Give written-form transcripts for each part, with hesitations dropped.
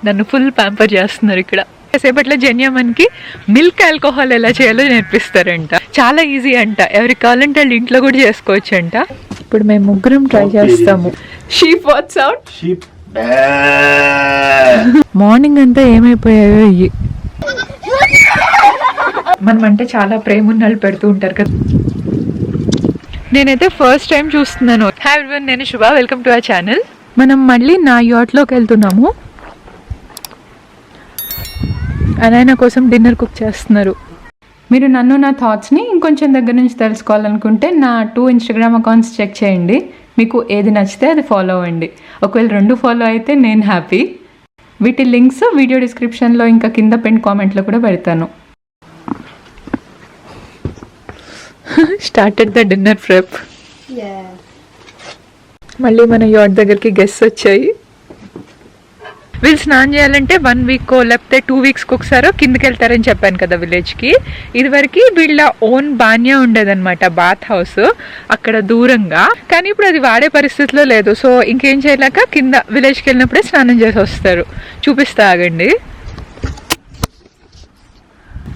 నన్ను full pamper చేస్తున్నారు ఇక్కడ. సేపట్లో జన్యామన్కి మిల్క్ ఆల్కహాల్ ఎలా చేయాలో నేర్పిస్తారంట. చాలా ఈజీ అంట, ఎవరికి కావాలంటే వాళ్ళు ఇంట్లో కూడా చేసుకోవచ్చు అంట. ఇప్పుడు మేము ముగ్గురం ట్రై చేస్తాము. Sheep what's out. మార్నింగ్ అంతా ఏమైపోయాయో ఇవి. మనం అంటే చాలా ప్రేమ ఉన్నళ్ళు పెడుతూ ఉంటారు కదా. నేనైతే ఫస్ట్ టైం చూస్తున్నాను. హాయ్ ఎవ్రీవన్, నేను శుభ, వెల్కమ్ టు అవర్ ఛానల్. మనం మళ్ళీ నా యాట్లోకి వెళ్తున్నాము. ఆయన కోసం డిన్నర్ కుక్ చేస్తున్నారు. మీరు నన్ను నా థాట్స్ని ఇంకొంచెం దగ్గర నుంచి తెలుసుకోవాలనుకుంటే నా 2 ఇన్స్టాగ్రామ్ అకౌంట్స్ చెక్ చేయండి. మీకు ఏది నచ్చితే అది ఫాలో అవ్వండి. ఒకవేళ 2 ఫాలో అయితే నేను హ్యాపీ. వీటి లింక్స్ వీడియో డిస్క్రిప్షన్లో ఇంకా కింద పెన్ కామెంట్లో కూడా పెడతాను. Started the dinner prep. మళ్ళీ మన యాట్ దగ్గరికి గెస్ట్స్ వచ్చాయి. వీళ్ళు స్నానం చేయాలంటే 1 వీక్ లేకపోతే 2 వీక్స్కి ఒకసారో కిందకి వెళ్తారని చెప్పాను కదా విలేజ్కి. ఇదివరకు వీళ్ళ ఓన్ బాన్యా ఉండేదన్నమాట, బాత్ హౌస్ అక్కడ దూరంగా. కానీ ఇప్పుడు అది వాడే పరిస్థితిలో లేదు. సో ఇంకేం చేయలేక కింద విలేజ్కి వెళ్ళినప్పుడే స్నానం చేసి వస్తారు. చూపిస్తా ఆగండి.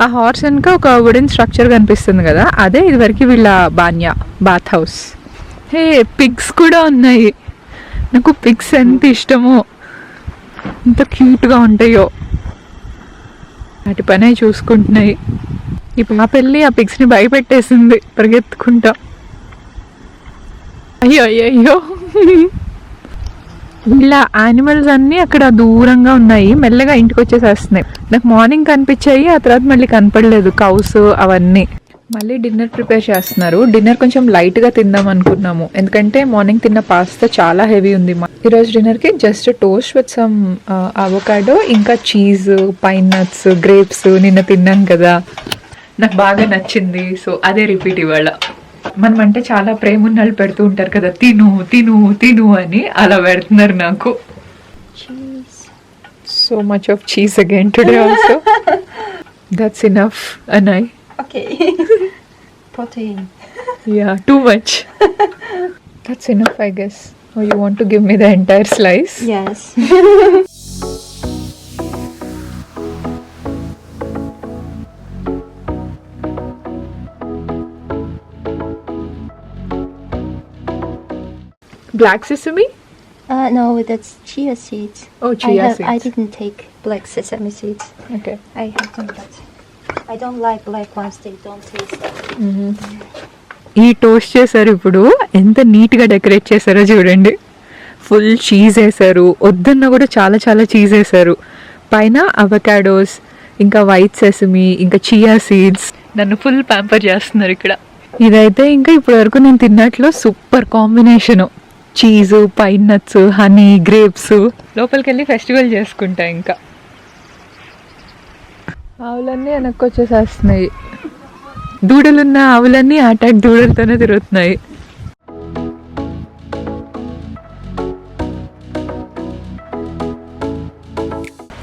ఆ హార్స్ వెనుక ఒక వుడెన్ స్ట్రక్చర్ కనిపిస్తుంది కదా, అదే ఇదివరకు వీళ్ళ బాన్యా బాత్ హౌస్. హే, పిగ్స్ కూడా ఉన్నాయి. నాకు పిగ్స్ ఎంత ఇష్టమో, ఎంత క్యూట్గా ఉంటాయో. వాటి పనే చూసుకుంటున్నాయి. ఈ పాప వెళ్ళి ఆ పిగ్స్ని భయపెట్టేసింది పరిగెత్తుకుంటా. అయ్యో అయ్యో అయ్యో. ఇలా యానిమల్స్ అన్నీ అక్కడ దూరంగా ఉన్నాయి, మెల్లగా ఇంటికి వచ్చేసేస్తున్నాయి. నాకు మార్నింగ్ కనిపించాయి, ఆ తర్వాత మళ్ళీ కనపడలేదు కౌస్ అవన్నీ. మళ్ళీ డిన్నర్ ప్రిపేర్ చేస్తున్నారు. డిన్నర్ కొంచెం లైట్గా తిందాం అనుకున్నాము, ఎందుకంటే మార్నింగ్ తిన్న పాస్తా చాలా హెవీ ఉంది. ఈరోజు డిన్నర్కి just toast with some avocado, ఇంకా చీజ్, పైన్ నట్స్, గ్రేప్స్ నిన్న తిన్నాం కదా, నాకు బాగా నచ్చింది. సో అదే రిపీట్ ఇవాళ. మనం అంటే చాలా ప్రేమ ఉన్నళ్ళు పెడుతూ ఉంటారు కదా, తిను తిను తిను అని, అలా పెడుతున్నారు నాకు. So much of cheese again today also. That's enough Anai. Okay. Protein. Yeah, too much. That's enough, I guess. Oh, you want to give me the entire slice? Yes. Black sesame? No, that's chia seeds. Oh, chia seeds. I didn't take black sesame seeds. Okay. I have them, but I don't like black ones. They don't taste that. ఈ toast చేశారు. ఇప్పుడు ఎంత నీట్గా decorate చేశారో చూడండి. Full cheese వేసారు, వద్దన్న కూడా చాలా చాలా చీజ్ వేసారు. పైన అవకాడోస్, ఇంకా వైట్ సెసమీ, ఇంకా చియా సీడ్స్. నన్ను ఫుల్ ప్యాంపర్ చేస్తున్నారు ఇక్కడ. ఇదైతే ఇంకా ఇప్పటి వరకు నేను తిన్నట్లో super combination. Cheese, pine nuts, honey, grapes. లోపలికి వెళ్ళి ఫెస్టివల్ చేసుకుంటా. ఇంకా ఆవులన్నీ వెనక్కి వచ్చేసేస్తున్నాయి. దూడలున్న ఆవులన్నీ అటాక్ దూడలతోనే తిరుగుతున్నాయి.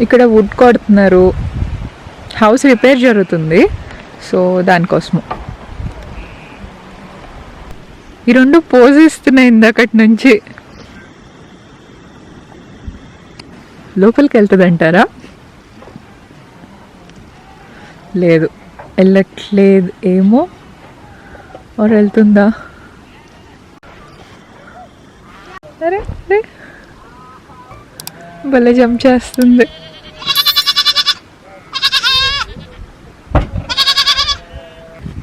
ఇక్కడ వుడ్ కొడుతున్నారు, హౌస్ రిపేర్ జరుగుతుంది. సో దానికోసము ఈ 2 పోజ్ ఇస్తున్నాయి ఇందాకటి నుంచి. లోపలికి వెళ్తుంది అంటారా? లేదు, వెళ్ళట్లేదు ఏమో. और వెళ్తుందా? అరే అరే, భలే జంప్ చేస్తుంది.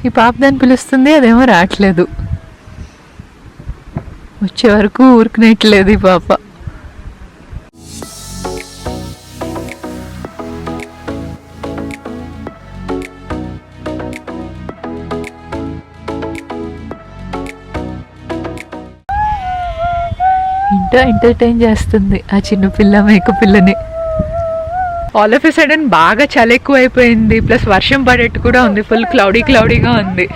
ఈ పాప దాన్ని పిలుస్తుంది, అదేమో రావట్లేదు. వచ్చే వరకు ఊరుకునేట్లేదు ఈ పాప. ఇంట్లో ఎంటర్టైన్ చేస్తుంది ఆ చిన్నపిల్ల, మేక పిల్లని. ఆల్ ఆఫ్ ఎ సడన్ బాగా చలి ఎక్కువ అయిపోయింది, ప్లస్ వర్షం పడేట్టు కూడా ఉంది. ఫుల్ క్లౌడీగా ఉంది.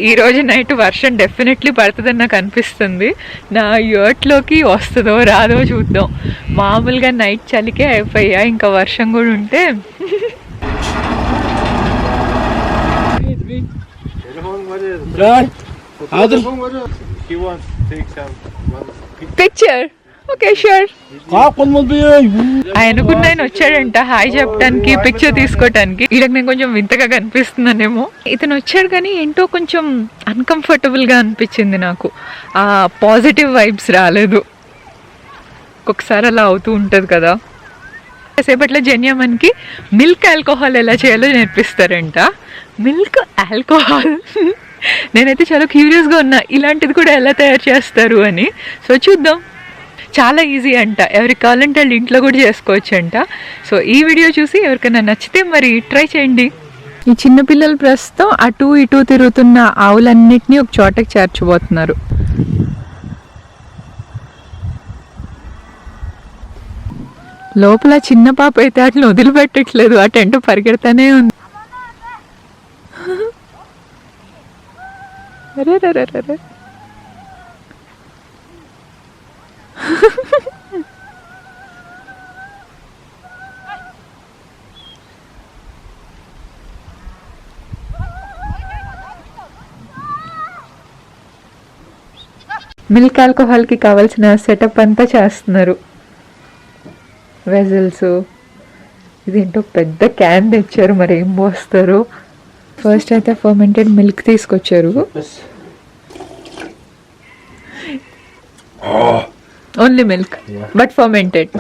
ఈరోజు నైట్ వర్షం డెఫినెట్లీ పడుతుందని నాకు అనిపిస్తుంది. నా యర్ట్లోకి వస్తుందో రాదో చూద్దాం. మామూలుగా నైట్ చలికే అయిపోయా, ఇంకా వర్షం కూడా ఉంటే. Picture okay sure. Kapon mo ba? ఆయనకున్న ఆయన వచ్చాడంట హాయ్ చెప్పడానికి పిక్చర్ తీసుకోవటానికి. ఈడకి నేను కొంచెం వింతగా కనిపిస్తున్నానేమో. ఇతను వచ్చాడు కానీ ఏంటో కొంచెం అన్కంఫర్టబుల్ గా అనిపించింది నాకు. ఆ పాజిటివ్ వైబ్స్ రాలేదు. ఒక్కొక్కసారి అలా అవుతూ ఉంటది కదా. సేపట్లో జన్యమన్కి మిల్క్ ఆల్కహాల్ ఎలా చేయాలో నేర్పిస్తారంట. మిల్క్ ఆల్కహాల్ నేనైతే చాలా క్యూరియస్గా ఉన్నా ఇలాంటిది కూడా ఎలా తయారు చేస్తారు అని. సో చూద్దాం. చాలా ఈజీ అంట, ఎవరికి కావాలంటే వాళ్ళు ఇంట్లో కూడా చేసుకోవచ్చు అంట. సో ఈ వీడియో చూసి ఎవరికైనా నచ్చితే మరి ట్రై చేయండి. ఈ చిన్నపిల్లలు ప్రస్తుతం అటు ఇటు తిరుగుతున్న ఆవులన్నిటినీ ఒక చోటకి చేర్చబోతున్నారు. లోపల చిన్న పాప అయితే వాటిని వదిలిపెట్టట్లేదు, ఆ టెంట్ పరిగెడతానే ఉంది. అరే రే రే రే. మిల్క్ ఆల్కహాల్కి కావాల్సిన సెటప్ అంతా చేస్తున్నారు. వెజల్స్, ఇదేంటో పెద్ద క్యాన్ తెచ్చారు, మరి ఏం పోస్తారు. ఫస్ట్ అయితే ఫర్మెంటెడ్ మిల్క్ తీసుకొచ్చారు. Only milk but fermented.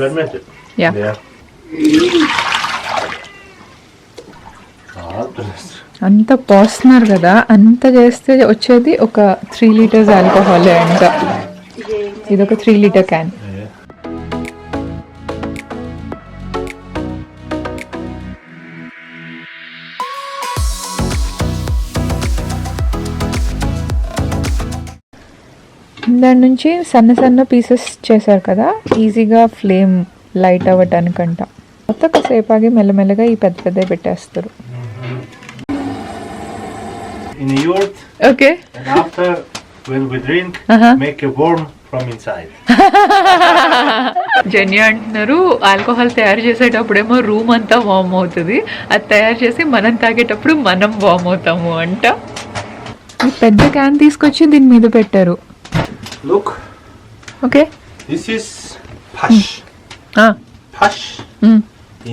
Fermented. Yeah. అంత పోస్తున్నారు కదా, అంత చేస్తే వచ్చేది ఒక 3 లీటర్స్ ఆల్కహాల్ అంట. ఇదొక 3 లీటర్ క్యాన్. దాని నుంచి సన్న సన్న పీసెస్ చేశారు కదా, ఈజీగా ఫ్లేమ్ లైట్ అవ్వటానికంట. కొత్త కాసేపు ఆగి మెల్లమెల్లగా ఈ పెద్ద పెద్ద పెట్టేస్తారు. In the yurt, okay. and after when we drink, make it warm from inside. Zhenya అంటున్నారు ఆల్కహాల్ తయారు చేసేటప్పుడేమో రూమ్ అంతా వార్మ్ అవుతుంది, అది తయారు చేసి మనం తాగేటప్పుడు మనం వార్మ్ అవుతాము అంట. ఈ పెద్ద క్యాన్ తీసుకొచ్చి దీని మీద పెట్టారు. Look, okay. this is pash. Pash.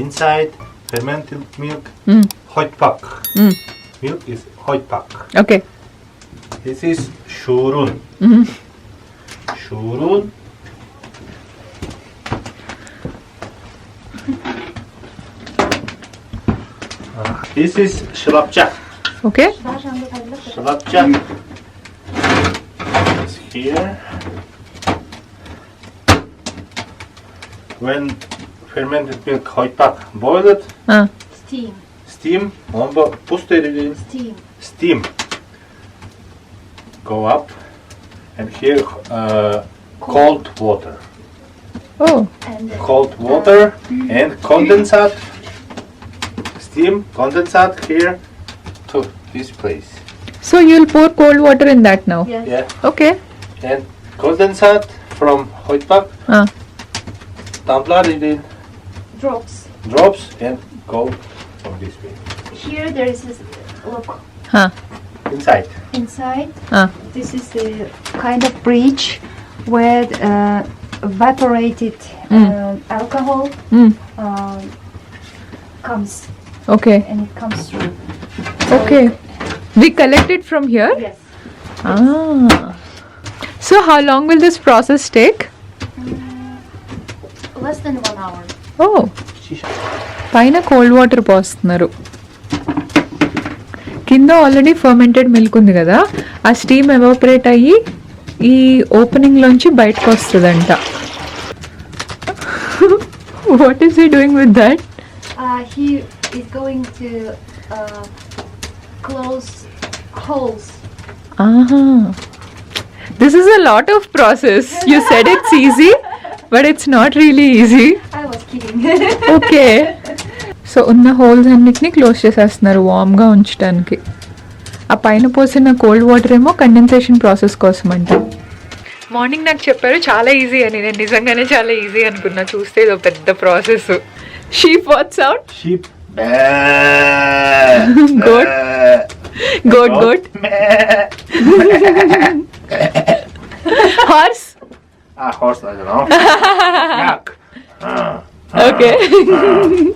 Inside fermented milk, hot pack. Milk is hot pack. Okay. This is shurun. Shurun. This is shlapcha. Okay. Shlapcha is here. When fermented milk hot pack boiled, Steam. steam, puste Steam. steam go up, and here cold water. Oh. And Cold water and condensate. Steam condensate here to this place. So you'll pour cold water in that now? yes. Yeah, Okay. and condensate from hot pack, tumbler it in Drops. drops and go from this way Here there is this, look, inside. inside. This is a kind of bridge where evaporated alcohol comes, Okay. and it comes through. Okay. We collect it from here? Yes. So how long will this process take? Less than 1 hour. Oh. పైన cold water పోస్తున్నారు. కింద already fermented milk ఉంది కదా, ఆ steam evaporate అయ్యి ఈ opening లోంచి బయటకు వస్తుందంట. What is he doing with that? He is going to close holes. This is a lot of process. You said it's easy, but it's not really easy. I was kidding. Okay. So ఉన్న holes అన్నిటిని close చేసేస్తున్నారు వామ్గా ఉంచడానికి. ఆ పైన పోసిన cold water ఏమో condensation process కోసం అంట. మార్నింగ్ నాకు చెప్పారు చాలా ఈజీ అని, నేను నిజంగానే చాలా ఈజీ అనుకున్నా, చూస్తే ఇదో పెద్ద process. Sheep what's out? Sheep. Goat. Goat. Horse. Horse, I don't know. Yak. Okay.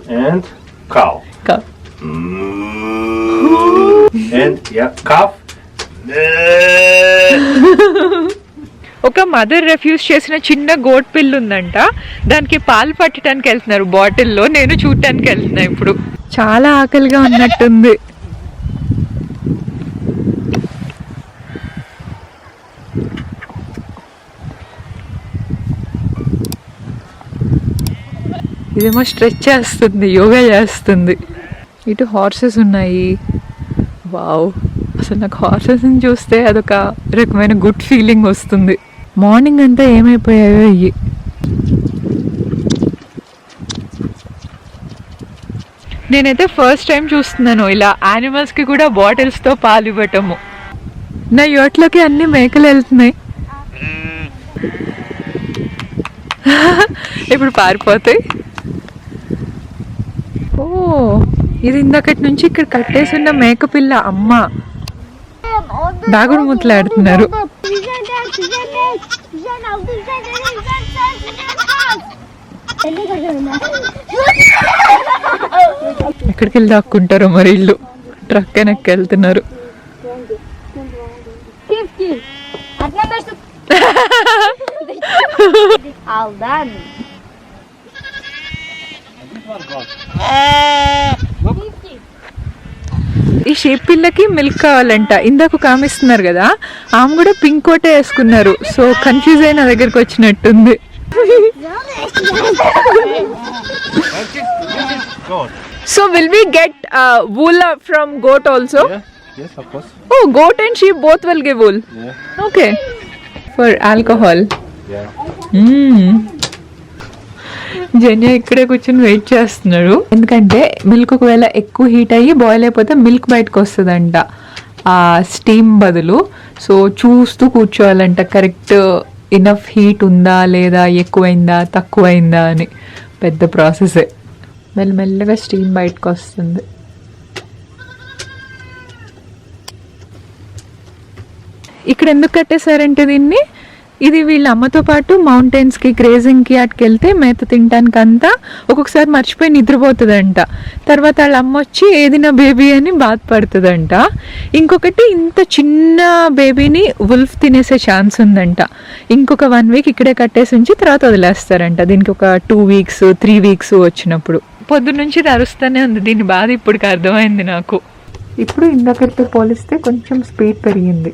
And cow. Cow. And yeah, calf. ఒక మదర్ రెఫ్యూజ్ చేసిన చిన్న గోట్ పిల్లు ఉందంట, దానికి పాలు పట్టడానికి వెళ్తున్నారు బాటిల్లో. నేను చూడటానికి వెళ్తున్నా ఇప్పుడు. చాలా ఆకలిగా ఉన్నట్టుంది. ఇదేమో స్ట్రెచ్ చేస్తుంది, యోగా చేస్తుంది. ఇటు హార్సెస్ ఉన్నాయి. వావ్, అసలు నాకు హార్సెస్ని చూస్తే అదొక రకమైన గుడ్ ఫీలింగ్ వస్తుంది. మార్నింగ్ అంతా ఏమైపోయాయో ఇవి. నేనైతే ఫస్ట్ టైం చూస్తున్నాను ఇలా యానిమల్స్కి కూడా బాటిల్స్తో పాలు ఇవ్వటము. నా యోట్లోకి అన్ని మేకలు వెళ్తున్నాయి. ఇప్పుడు పారిపోతాయి. ఓ, ఇది ఇందాకటి నుంచి ఇక్కడ కట్టేసి ఉన్న మేకపిల్ల అమ్మ. దాగుడు ముట్లాడుతున్నారు. ఎక్కడికి వెళ్ళి దాక్కుంటారో మరి ఇల్లు. ట్రక్ వెనక్కి వెళ్తున్నారు. Aldan. ఈ షేప్ పిల్లకి మిల్క్ కావాలంట. ఇందాక కామిస్తున్నారు కదా, ఆమె కూడా పింక్ కోటే వేసుకున్నారు. సో కన్ఫ్యూజ్ అయి నా దగ్గరికి వచ్చినట్టుంది. So will we get wool from goat also? Yes, of course. Oh, goat and sheep both will give wool. Yeah. Okay. For alcohol. Yeah. జన్య ఇక్కడే కూర్చొని వెయిట్ చేస్తున్నాడు. ఎందుకంటే మిల్క్ ఒకవేళ ఎక్కువ హీట్ అయ్యి బాయిల్ అయిపోతే మిల్క్ బయటకు వస్తుందంట ఆ స్టీమ్ బదులు. సో చూస్తూ కూర్చోవాలంట కరెక్ట్ ఇనఫ్ హీట్ ఉందా లేదా, ఎక్కువైందా తక్కువైందా అని. పెద్ద ప్రాసెసే. మెల్లమెల్లగా స్టీమ్ బయటకు వస్తుంది. ఇక్కడ ఎందుకు కట్టేశారంటే దీన్ని, ఇది వీళ్ళ అమ్మతో పాటు మౌంటైన్స్కి గ్రేజింగ్కి అటుకి వెళ్తే మేత తినడానికి అంతా ఒక్కొక్కసారి మర్చిపోయి నిద్రపోతుందంట. తర్వాత వాళ్ళ అమ్మ వచ్చి ఏది నా బేబీ అని బాధపడుతుందంట. ఇంకొకటి, ఇంత చిన్న బేబీని వుల్ఫ్ తినేసే ఛాన్స్ ఉందంట. ఇంకొక 1 వీక్ ఇక్కడే కట్టేసి ఉంచి తర్వాత వదిలేస్తారంట. దీనికి ఒక 2 వీక్స్ 3 వీక్స్ వచ్చినప్పుడు. పొద్దున్నుంచి అరుస్తూనే ఉంది. దీని బాధ ఇప్పటికి అర్థమైంది నాకు. ఇప్పుడు ఇందాకటితో పోలిస్తే కొంచెం స్పీడ్ పెరిగింది.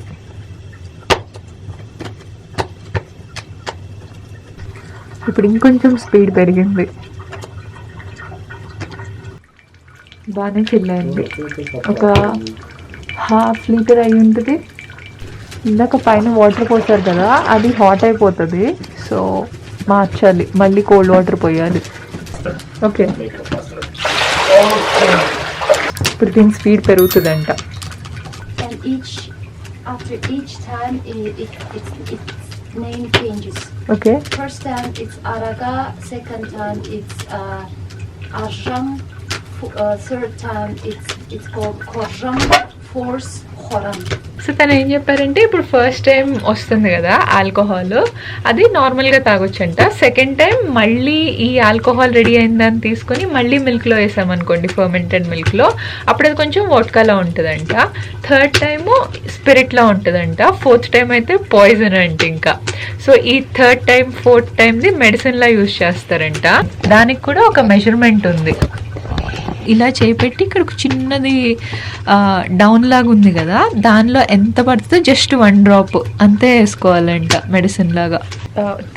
ఇప్పుడు ఇంకొంచెం స్పీడ్ పెరిగింది. బాగానే చిల్లైంది. ఒక 1/2 లీటర్ అయి ఉంటుంది. ఇందాక పైన వాటర్ పోసారు కదా, అది హాట్ అయిపోతుంది. సో మార్చాలి, మళ్ళీ కోల్డ్ వాటర్ పోయాలి. ఓకే, ఇప్పుడు దీని స్పీడ్ పెరుగుతుందంట. And after each time its name changes. Okay, First time it's Araga, second time it's Arjang, third time it's called Korjang, fourth Khoram. So తను ఏం చెప్పారంటే, ఇప్పుడు ఫస్ట్ టైం వస్తుంది కదా ఆల్కహాల్, అది నార్మల్గా తాగొచ్చంట. సెకండ్ టైం మళ్ళీ ఈ ఆల్కహాల్ రెడీ అయిందని తీసుకొని మళ్ళీ మిల్క్లో వేసామనుకోండి, ఫర్మెంటెడ్ మిల్క్లో, అప్పుడు అది కొంచెం వోడ్కాలా ఉంటుందంట. థర్డ్ టైము స్పిరిట్లా ఉంటుందంట. ఫోర్త్ టైం అయితే పాయిజన్ అంట ఇంకా. సో ఈ థర్డ్ టైం ఫోర్త్ టైంది మెడిసిన్లా యూజ్ చేస్తారంట. దానికి కూడా ఒక మెజర్మెంట్ ఉంది. ఇలా చేపెట్టి ఇక్కడ ఒక చిన్నది డౌన్ లాగా ఉంది కదా, దానిలో ఎంత పడుతుందో జస్ట్ 1 డ్రాప్ అంతే వేసుకోవాలంట మెడిసిన్ లాగా.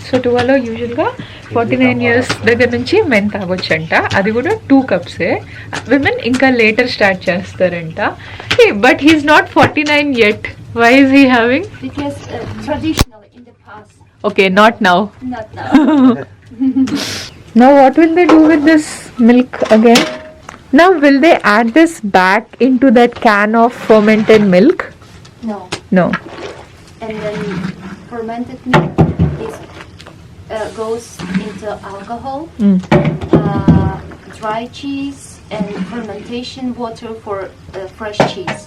సో 12లో యూజువల్గా 49 ఇయర్స్ దగ్గర నుంచి మెన్ తాగొచ్చంట. అది కూడా 2 కప్సే. విమెన్ ఇంకా లేటర్ స్టార్ట్ చేస్తారంట. But he is not 49 yet. Why is he having? Because traditionally in the past. Okay, not now. Not now. Now what will they do with this milk again? Now will they add this back into that can of fermented milk? No. No. And then fermented milk goes into alcohol, dry cheese, and fermentation water for fresh cheese.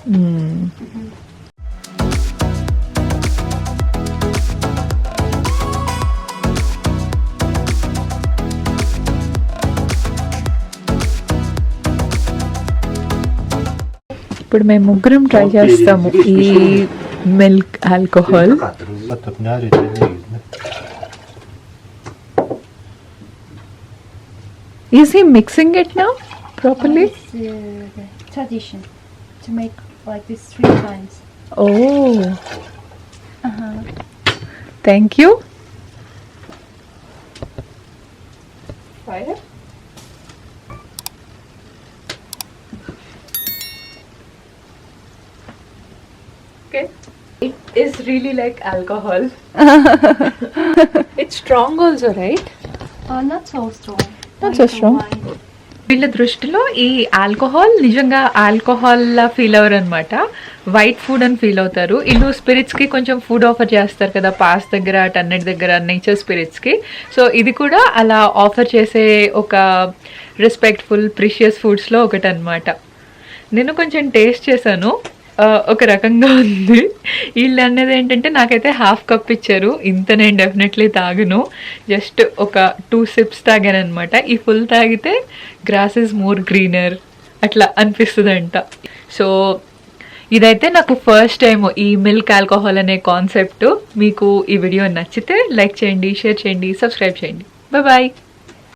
ఇప్పుడు మేము ముగ్గురం try చేస్తాము ఈ milk alcohol. Is he mixing it now properly? It's the tradition to make like this 3 times. Oh thank you. Okay. It is really like alcohol. It's strong also, right? Not so strong. Not so Like a strong. wine. వీళ్ళ దృష్టిలో ఈ alcohol నిజంగా alcohol లా feel అవ్వరు అనమాట, white food అని feel అవుతారు. వీళ్ళు స్పిరిట్స్కి కొంచెం ఫుడ్ ఆఫర్ చేస్తారు కదా, పాస్ దగ్గర టన్నెట్ దగ్గర నేచర్ స్పిరిట్స్కి. సో ఇది కూడా అలా ఆఫర్ చేసే ఒక రెస్పెక్ట్ఫుల్ ప్రిషియస్ ఫుడ్స్లో ఒకటి అనమాట. నేను కొంచెం టేస్ట్ చేశాను, ఒక రకంగా ఉంది. వీళ్ళు అనేది ఏంటంటే నాకైతే హాఫ్ కప్ ఇచ్చారు, ఇంత నేను డెఫినెట్లీ తాగను, జస్ట్ ఒక 2 సిప్స్ తాగాను అనమాట. ఈ ఫుల్ తాగితే గ్రాస్ ఈజ్ మోర్ గ్రీనర్ అట్లా అనిపిస్తుంది అంట. సో ఇదైతే నాకు ఫస్ట్ టైం ఈ మిల్క్ ఆల్కహాల్ అనే కాన్సెప్ట్. మీకు ఈ వీడియో నచ్చితే లైక్ చేయండి, షేర్ చేయండి, సబ్స్క్రైబ్ చేయండి. బాయ్.